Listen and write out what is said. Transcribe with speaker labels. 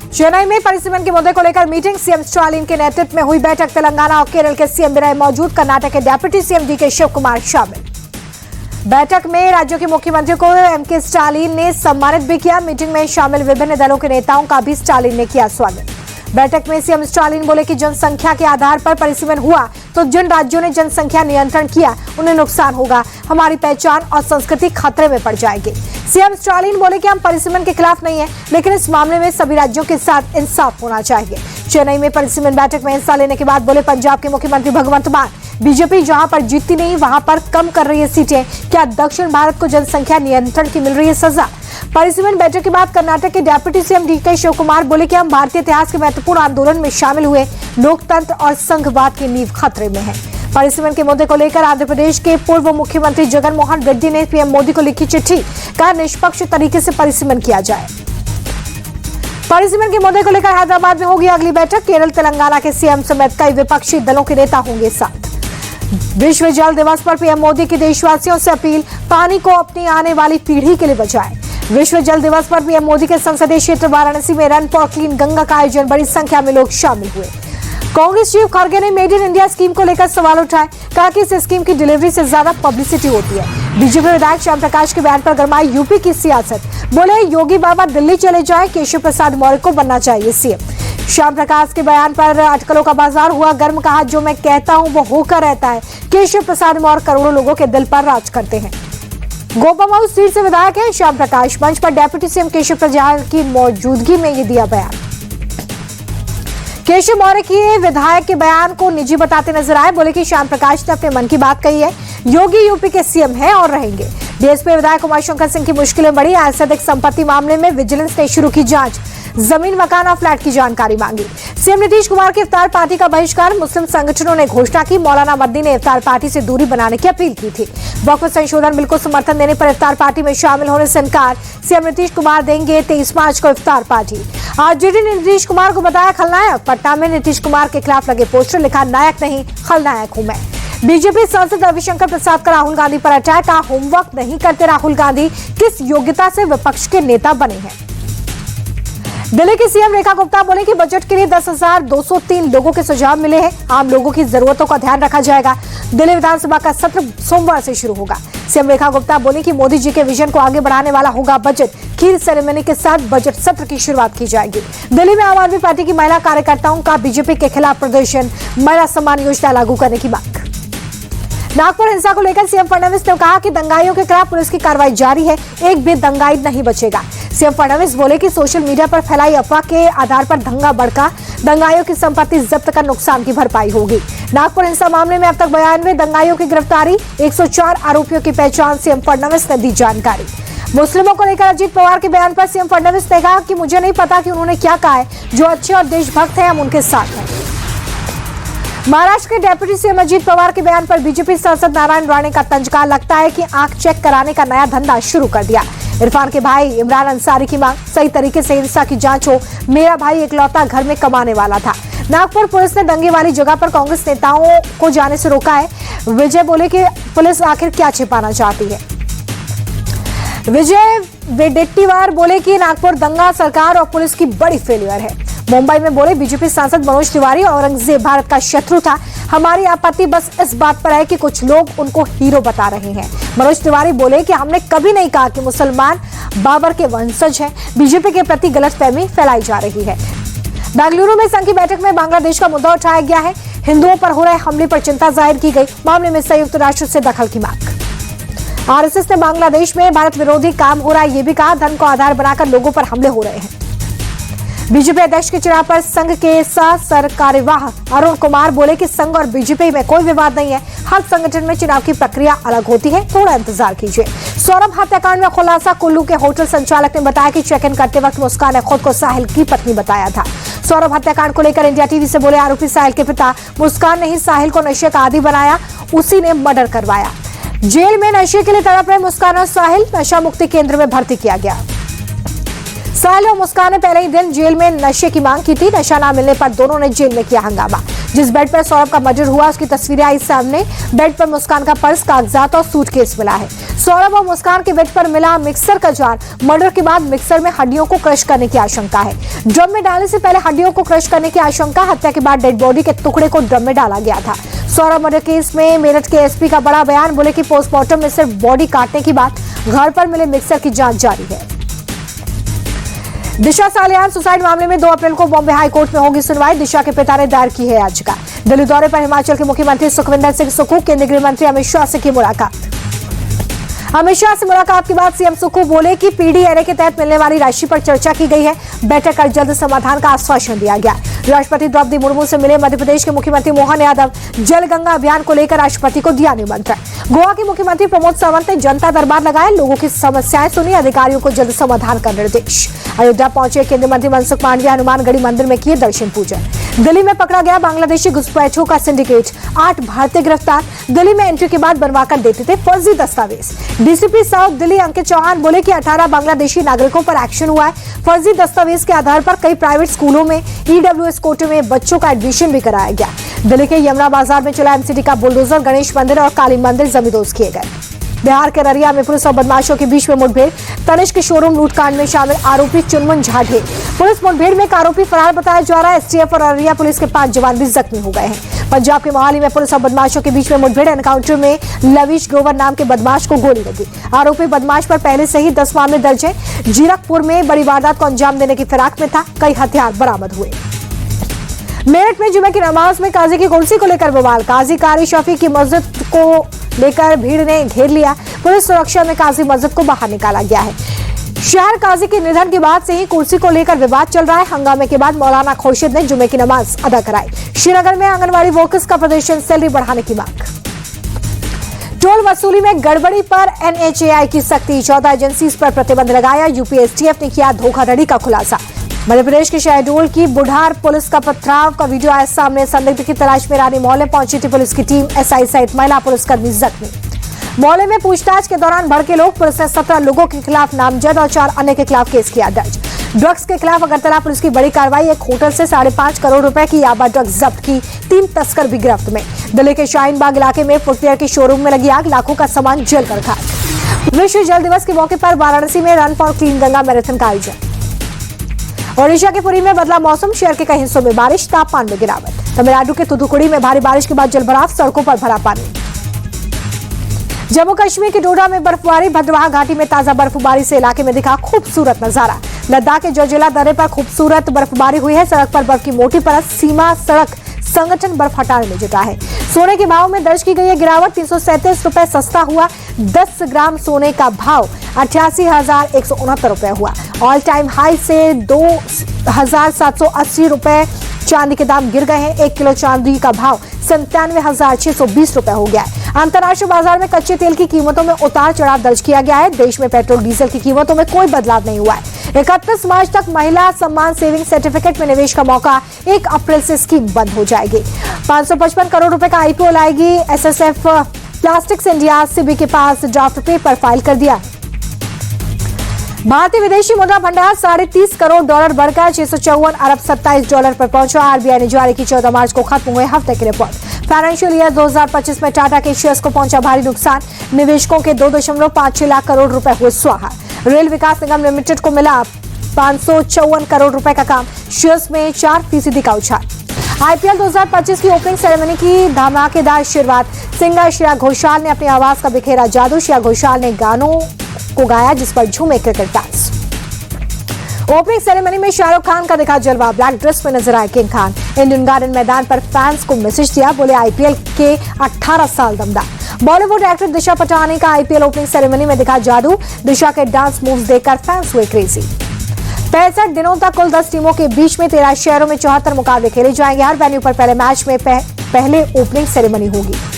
Speaker 1: चेन्नई में परिसीमन के मुद्दे को लेकर मीटिंग, सीएम स्टालिन के नेतृत्व में हुई बैठक। तेलंगाना और केरल के सीएम भी रहे मौजूद, कर्नाटक के डिप्टी सीएम डीके शिव कुमार शामिल। बैठक में राज्यों के मुख्यमंत्री को एमके स्टालिन ने सम्मानित भी किया। मीटिंग में शामिल विभिन्न दलों के नेताओं का भी स्टालिन ने किया स्वागत। बैठक में सीएम स्टालिन बोले कि जनसंख्या के आधार पर परिसीमन हुआ तो जिन राज्यों ने जनसंख्या नियंत्रण किया उन्हें नुकसान होगा, हमारी पहचान और संस्कृति खतरे में पड़ जाएगी। सीएम स्टालिन बोले कि हम परिसीमन के खिलाफ नहीं है, लेकिन इस मामले में सभी राज्यों के साथ इंसाफ होना चाहिए। चेन्नई में परिसीमन बैठक में हिस्सा लेने के बाद बोले पंजाब के मुख्यमंत्री भगवंत मान, बीजेपी जहां पर जीतती नहीं वहां पर कम कर रही है सीटें, क्या दक्षिण भारत को जनसंख्या नियंत्रण की मिल रही है सजा? परिसीमन बैठक के बाद कर्नाटक के डिप्टी सीएम डीके शिव कुमार बोले कि हम भारतीय इतिहास के महत्वपूर्ण आंदोलन में शामिल हुए, लोकतंत्र और संघवाद की नींव खतरे में है। परिसीमन के मुद्दे को लेकर आंध्र प्रदेश के पूर्व मुख्यमंत्री जगन मोहन रेड्डी ने पीएम मोदी को लिखी चिट्ठी, कहा निष्पक्ष तरीके से परिसीमन किया जाए। परिसीमन के मुद्दे को लेकर हैदराबाद में होगी अगली बैठक। केरल तेलंगाना के सीएम समेत कई विपक्षी दलों के नेता होंगे साथ। विश्व जल दिवस पर पीएम मोदी की देशवासियों से अपील, पानी को अपनी आने वाली पीढ़ी के लिए बचाएं। विश्व जल दिवस पर पीएम मोदी के संसदीय क्षेत्र वाराणसी में रन फॉर क्लीन गंगा का आयोजन, बड़ी संख्या में लोग शामिल हुए। कांग्रेस चीफ खड़गे ने मेड इन इंडिया स्कीम को लेकर सवाल उठाए, कहा कि इस स्कीम की डिलीवरी से ज्यादा पब्लिसिटी होती है। बीजेपी विधायक श्याम प्रकाश के बयान पर गरमाई यूपी की सियासत, बोले योगी बाबा दिल्ली चले जाए, केशव प्रसाद मौर्य को बनना चाहिए सीएम। श्याम प्रकाश के बयान पर अटकलों का बाजार हुआ गर्म, कहा जो मैं कहता हूं वो होकर रहता है। केशव प्रसाद मौर्य करोड़ों लोगों के दिल पर राज करते हैं। गोपामाऊ सीट से विधायक है श्याम प्रकाश, मंच पर डिप्टी सीएम केशव प्रसाद की मौजूदगी में ये दिया बयान। केशव मौर्य के विधायक के बयान को निजी बताते नजर आए, बोले कि श्याम प्रकाश ने अपने मन की बात कही है, योगी यूपी के सीएम हैं और रहेंगे। डीएसपी विधायक उमाशंकर सिंह की मुश्किलें बढ़ी, अत्यधिक संपत्ति मामले में विजिलेंस ने शुरू की जांच, जमीन मकान और फ्लैट की जानकारी मांगी। सीएम नीतीश कुमार की इफ्तार पार्टी का बहिष्कार, मुस्लिम संगठनों ने घोषणा की, मौलाना मद्दी ने इफ्तार पार्टी से दूरी बनाने की अपील की थी। वक्फ संशोधन बिल को समर्थन देने पर इफ्तार पार्टी में शामिल होने से इनकार, सीएम नीतीश कुमार देंगे 23 मार्च को इफ्तार पार्टी। आरजेडी ने नीतीश कुमार को बताया खलनायक, पटना में नीतीश कुमार के खिलाफ लगे पोस्टर, लिखा नायक नहीं खलनायक हूं मैं। बीजेपी सांसद रविशंकर प्रसाद का राहुल गांधी पर अटैक, कहा होमवर्क नहीं करते राहुल गांधी, किस योग्यता से विपक्ष के नेता बने हैं। दिल्ली की सीएम रेखा गुप्ता बोले कि बजट के लिए 10,203 लोगों के सुझाव मिले हैं, आम लोगों की जरूरतों का ध्यान रखा जाएगा। दिल्ली विधानसभा का सत्र सोमवार से शुरू होगा। सीएम रेखा गुप्ता बोले कि मोदी जी के विजन को आगे बढ़ाने वाला होगा बजट। खीर सेरेमनी के साथ बजट सत्र की शुरुआत की जाएगी। दिल्ली में आम आदमी पार्टी की महिला कार्यकर्ताओं का बीजेपी के खिलाफ प्रदर्शन, महिला सम्मान योजना लागू करने की मांग। नागपुर हिंसा को लेकर सीएम फडणवीस ने कहा कि दंगाइयों के खिलाफ पुलिस की कार्रवाई जारी है, एक भी दंगाई नहीं बचेगा। सीएम फडणवीस बोले कि सोशल मीडिया पर फैलाई अफवाह के आधार पर दंगा भड़का, दंगाइयों की संपत्ति जब्त कर नुकसान की भरपाई होगी। नागपुर हिंसा मामले में अब तक 92 दंगाइयों की गिरफ्तारी, 104 आरोपियों की पहचान, सीएम फडणवीस ने दी जानकारी। मुस्लिमों को लेकर अजीत पवार के बयान पर सीएम फडणवीस ने कहा कि मुझे नहीं पता कि उन्होंने क्या कहा है, जो अच्छे और देशभक्त हैं हम उनके साथ हैं। महाराष्ट्र के डिप्टी सीएम अजीत पवार के बयान पर बीजेपी सांसद नारायण राणे का तंज, लगता है कि आंख चेक कराने का नया धंधा शुरू कर दिया। इरफान के भाई इमरान अंसारी की मांग, सही तरीके से हिंसा की जांच हो, मेरा भाई इकलौता घर में कमाने वाला था। नागपुर पुलिस ने दंगे वाली जगह पर कांग्रेस नेताओं को जाने से रोका है। विजय बोले कि पुलिस आखिर क्या छिपाना चाहती है। विजय वेडेट्टीवार बोले कि नागपुर दंगा सरकार और पुलिस की बड़ी फेलियर है। मुंबई में बोले बीजेपी सांसद मनोज तिवारी औरंगजेब भारत का शत्रु था, हमारी आपत्ति बस इस बात पर है कि कुछ लोग उनको हीरो बता रहे हैं। मनोज तिवारी बोले कि हमने कभी नहीं कहा कि मुसलमान बाबर के वंशज हैं, बीजेपी के प्रति गलतफहमी फैलाई जा रही है। बेंगलुरु में संघ की बैठक में बांग्लादेश का मुद्दा उठाया गया है, हिंदुओं पर हो रहे हमले पर चिंता जाहिर की गई, मामले में संयुक्त राष्ट्र से दखल की मांग। आरएसएस ने बांग्लादेश में भारत विरोधी काम हो रहा है, ये भी कहा धर्म को आधार बनाकर लोगों पर हमले हो रहे हैं। बीजेपी अध्यक्ष के चुनाव पर संघ के सह सरकार्यवाह अरुण कुमार बोले कि संघ और बीजेपी में कोई विवाद नहीं है, हर संगठन में चुनाव की प्रक्रिया अलग होती है, थोड़ा इंतजार कीजिए। सौरभ हत्याकांड में खुलासा, कुल्लू के होटल संचालक ने बताया कि चेक इन करते वक्त मुस्कान ने खुद को साहिल की पत्नी बताया था। सौरभ हत्याकांड को लेकर इंडिया टीवी से बोले आरोपी साहिल के पिता, मुस्कान ने ही साहिल को नशे का आदी बनाया, उसी ने मर्डर करवाया। जेल में नशे के लिए तड़प रहे मुस्कान और साहिल, नशा मुक्ति केंद्र में भर्ती किया गया। साहिल और मुस्कान ने पहले ही दिन जेल में नशे की मांग की थी। नशा न मिलने पर दोनों ने जेल में किया हंगामा। जिस बेड पर सौरभ का मर्डर हुआ उसकी तस्वीरें आई सामने। बेड पर मुस्कान का पर्स, कागजात और सूटकेस मिला है। सौरभ और मुस्कान के बेड पर मिला मिक्सर का जार। मर्डर के बाद मिक्सर में हड्डियों को क्रश करने की आशंका है। ड्रम में डालने से पहले हड्डियों को क्रश करने की आशंका। हत्या के बाद डेड बॉडी के टुकड़े को ड्रम में डाला गया था। सौरभ मर्डर केस में मेरठ के एसपी का बड़ा बयान। बोले कि पोस्टमार्टम में सिर्फ बॉडी काटने की बात, घर पर मिले मिक्सर की जांच जारी है। दिशा सालियान सुसाइड मामले में 2 अप्रैल को बॉम्बे हाई कोर्ट में होगी सुनवाई। दिशा के पिता ने दायर की है याचिका। दिल्ली दौरे पर हिमाचल के मुख्यमंत्री सुखविंदर सिंह सुक्खू, केंद्रीय गृह मंत्री अमित शाह से की मुलाकात। अमित शाह से मुलाकात के बाद सीएम सुक्खू बोले कि पीडीएनए के तहत मिलने वाली राशि पर चर्चा की गई है। बैठक कर जल्द समाधान का आश्वासन दिया गया। राष्ट्रपति द्रौपदी मुर्मू से मिले मध्य प्रदेश के मुख्यमंत्री मोहन यादव। जल गंगा अभियान को लेकर राष्ट्रपति को दिया निमंत्रण। गोवा के मुख्यमंत्री प्रमोद सावंत ने जनता दरबार लगाया, लोगों की समस्याएं सुनी, अधिकारियों को जल्द समाधान का निर्देश। अयोध्या पहुंचे केंद्रीय मंत्री मनसुख मांडविया, हनुमानगढ़ी मंदिर में किए दर्शन पूजन। दिल्ली में पकड़ा गया बांग्लादेशी घुसपैठियों का सिंडिकेट, 8 भारतीय गिरफ्तार। दिल्ली में एंट्री के बाद बनवाकर देते थे फर्जी दस्तावेज। डीसीपी साउथ दिल्ली अंकित चौहान बोले कि 18 बांग्लादेशी नागरिकों पर एक्शन हुआ है। फर्जी दस्तावेज के आधार पर कई प्राइवेट स्कूलों में ईडब्ल्यूएस कोटे में बच्चों का एडमिशन भी कराया गया। दिल्ली के यमुना बाजार में चला एमसीडी का बुलडोजर, गणेश मंदिर और काली मंदिर जमींदोज किए गए। बिहार के अररिया में पुलिस और बदमाशों के बीच में मुठभेड़। तनिष्क शोरूम लूटकांड में शामिल आरोपी चुनमुन झा ढेर। पुलिस मुठभेड़ में एक आरोपी फरार बताया जा रहा है। एसटीएफ और अररिया पुलिस के 5 जवान भी जख्मी हो गए हैं। पंजाब के मोहाली में पुलिस और बदमाशों के बीच में मुठभेड़। एनकाउंटर में लविश ग्रोवर नाम के बदमाश को गोली लगी। आरोपी बदमाश पर पहले से ही 10 मामले दर्ज है। जीरकपुर में बड़ी वारदात को अंजाम देने की फिराक में था। कई हथियार बरामद हुए। मेरठ में जुमे की नमाज में काजी की कुर्सी को लेकर बवाल। काजी कारी शफी की मस्जिद को लेकर भीड़ ने घेर लिया। पुलिस सुरक्षा में काजी मस्जिद को बाहर निकाला गया है। शहर काजी के निधन के बाद से ही कुर्सी को लेकर विवाद चल रहा है। हंगामे के बाद मौलाना खुर्शीद ने जुमे की नमाज अदा कराई। श्रीनगर में आंगनबाड़ी वर्कर्स का प्रदर्शन, सैलरी बढ़ाने की मांग। टोल वसूली में गड़बड़ी पर एनएचएआई की सख्ती, 14 एजेंसीज पर प्रतिबंध लगाया। यूपी एसटीएफ ने किया धोखाधड़ी का खुलासा। मध्य प्रदेश के शहडोल की बुढ़ार पुलिस का पथराव का वीडियो आया सामने। संदिग्ध की तलाश में रानी मोहल्ले पहुंची थी पुलिस की टीम। एसआई सहित महिला पुलिसकर्मी जख्मी। मोहल्ले में पूछताछ के दौरान भड़के लोग। पुलिस ने 17 लोगों के खिलाफ नामजद और 4 अन्य के खिलाफ केस किया दर्ज। ड्रग्स के खिलाफ अगरतला पुलिस की बड़ी कार्रवाई। एक होटल से 5.5 करोड़ रुपए की याबा ड्रग्स जब्त की। 3 तस्कर भी गिरफ्त में। दिल्ली के शाहीन बाग इलाके में फुटवेयर के शोरूम में लगी आग, लाखों का सामान जलकर खाक। विश्व जल दिवस के मौके पर वाराणसी में run for clean Ganga marathon का आयोजन। ओडिशा के पुरी में बदला मौसम, शहर के कई हिस्सों में बारिश, तापमान में गिरावट। तमिलनाडु के तुतुकुड़ी में भारी बारिश के बाद जलभराव, सड़कों पर भरा पानी। जम्मू कश्मीर के डोडा में बर्फबारी, भद्रवाह घाटी में ताजा बर्फबारी से इलाके में दिखा खूबसूरत नजारा। लद्दाख के जोजिला दर्रे पर खूबसूरत बर्फबारी हुई है। सड़क पर बर्फ की मोटी परत, सीमा सड़क संगठन बर्फ हटाने में जुटा है। सोने के भाव में दर्ज की गई है गिरावट, 337 रुपए सस्ता हुआ। 10 ग्राम सोने का भाव 88,169 रुपए हुआ। ऑल टाइम हाई से 2,780 रुपए। चांदी के दाम गिर गए हैं। 1 किलो चांदी का भाव 97,620 रुपए हो गया है। अंतर्राष्ट्रीय बाजार में कच्चे तेल की कीमतों में उतार चढ़ाव दर्ज किया गया है। देश में पेट्रोल डीजल की कीमतों में कोई बदलाव नहीं हुआ है। 31 मार्च तक महिला सम्मान सेविंग सर्टिफिकेट में निवेश का मौका। 1 अप्रैल से स्कीम बंद हो जाएगी। 555 करोड़ रुपए का आईपीओ लाएगी एसएसएफ। प्लास्टिक्स इंडिया सेबी के पास ड्राफ्ट पेपर फाइल कर दिया। भारतीय विदेशी मुद्रा भंडार 30.5 करोड़ डॉलर बढ़कर 654 अरब 27 डॉलर पर पहुंचा। आरबीआई ने जारी की 14 मार्च को खत्म हुए हफ्ते की रिपोर्ट। फाइनेंशियल ईयर 2025 में टाटा के शेयर्स को पहुंचा भारी नुकसान। निवेशकों के 2.56 लाख करोड़ रुपए हुए स्वाहा। रेल विकास निगम लिमिटेड को मिला 554 करोड़ रुपए का काम। शेयर्स में 4% का उछाल। आईपीएल 2025 की ओपनिंग सेरेमनी की धमाकेदार शुरुआत। सिंगर श्रेया घोषाल ने अपनी आवाज का बिखेरा जादू। श्रेया घोषाल ने गानों को गाया जिस पर झूमे क्रिकेट फैंस। ओपनिंग सेरेमनी में शाहरुख खान का दिखा जलवा। ब्लैक ड्रेस में नजर आए किंग खान। इंडियन गार्डन मैदान पर फैंस को मैसेज दिया। बोले आईपीएल के 18 साल दमदार। बॉलीवुड एक्टर दिशा पटानी का आईपीएल ओपनिंग सेरेमनी में दिखा जादू। दिशा के डांस मूव्स देखकर फैंस हुए क्रेजी। 65 दिनों तक कुल 10 टीमों के बीच में 13 शहरों में 74 मुकाबले खेले जाएंगे। हर वेन्यू पर पहले मैच में पहले ओपनिंग सेरेमनी होगी।